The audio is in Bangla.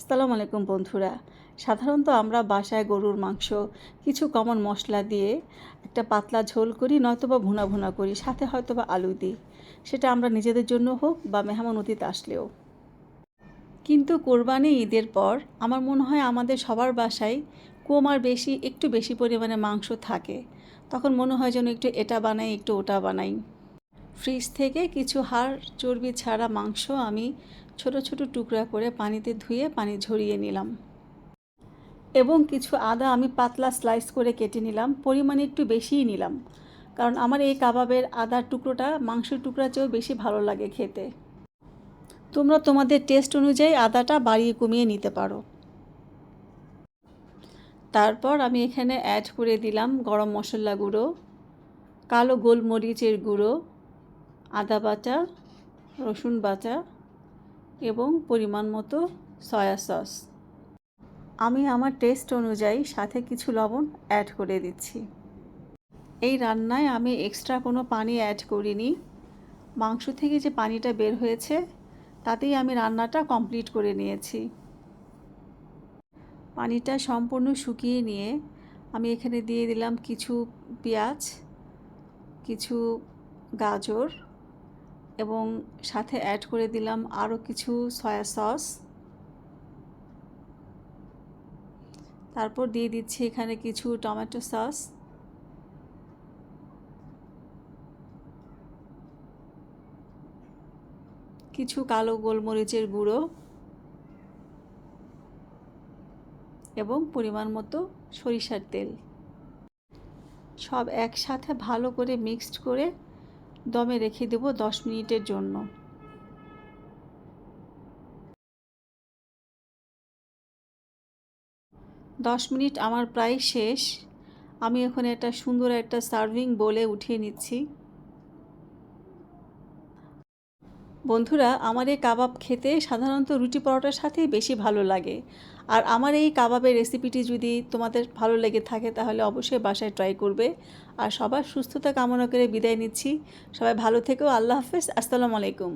আসসালামু আলাইকুম বন্ধুরা। সাধারণত আমরা বাসায় গরুর মাংস কিছু কমন মশলা দিয়ে একটা পাতলা ঝোল করি, নয়তোবা ভুনা ভুনা করি, সাথে হয়তোবা আলু দিই। সেটা আমরা নিজেদের জন্য হোক বা মেহমান অতিথি আসলেও। কিন্তু কোরবানি ঈদের পর আমার মনে হয় আমাদের সবার বাসায় কম আর বেশি একটু বেশি পরিমাণে মাংস থাকে। তখন মনে হয় যেন একটু এটা বানাই, একটু ওটা বানাই। ফ্রিজ থেকে কিছু হাড় চর্বি ছাড়া মাংস আমি ছোট ছোট টুকরা করে পানিতে ধুয়ে পানি ঝরিয়ে নিলাম এবং কিছু আদা আমি পাতলা স্লাইস করে কেটে নিলাম। পরিমাণে একটু বেশিই নিলাম, কারণ আমার এই কাবাবের আদার টুকরোটা মাংসের টুকরার চেয়েও বেশি ভালো লাগে খেতে। তোমরা তোমাদের টেস্ট অনুযায়ী আদাটা বাড়িয়ে কমিয়ে নিতে পারো। তারপর আমি এখানে অ্যাড করে দিলাম গরম মশলা গুঁড়ো, কালো গোলমরিচের গুঁড়ো, আদা বাটা, রসুন বাটা এবং পরিমাণ মতো সয়া সস। আমি আমার টেস্ট অনুযায়ী সাথে কিছু লবণ অ্যাড করে দিচ্ছি। এই রান্নায় আমি এক্সট্রা কোনো পানি অ্যাড করিনি। মাংস থেকে যে পানিটা বের হয়েছে তাতেই আমি রান্নাটা কমপ্লিট করে নিয়েছি। পানিটা সম্পূর্ণ শুকিয়ে নিয়ে আমি এখানে দিয়ে দিলাম কিছু পেঁয়াজ, কিছু গাজর এবং সাথে অ্যাড করে দিলাম আরও কিছু সয়া সস। তারপর দিয়ে দিচ্ছি এখানে কিছু টমেটো সস, কিছু কালো গোলমরিচের গুঁড়ো এবং পরিমাণ মতো সরিষার তেল। সব একসাথে ভালো করে মিক্সড করে দমে রেখে দেব 10 মিনিটের জন্য। 10 মিনিট আমার প্রায় শেষ। আমি এখন একটা সুন্দর একটা সার্ভিং বোলে উঠিয়ে নিচ্ছি। বন্ধুরা, আমার এই কাবাব খেতে সাধারণত রুটি পরোটার সাথেই বেশি ভালো লাগে। আর আমার এই কাবাবের রেসিপিটি যদি তোমাদের ভালো লেগে থাকে তাহলে অবশ্যই বাসায় ট্রাই করবে। আর সবার সুস্থতা কামনা করে বিদায় নিচ্ছি। সবাই ভালো থেকো। আল্লাহ হাফেজ। আসসালামু আলাইকুম।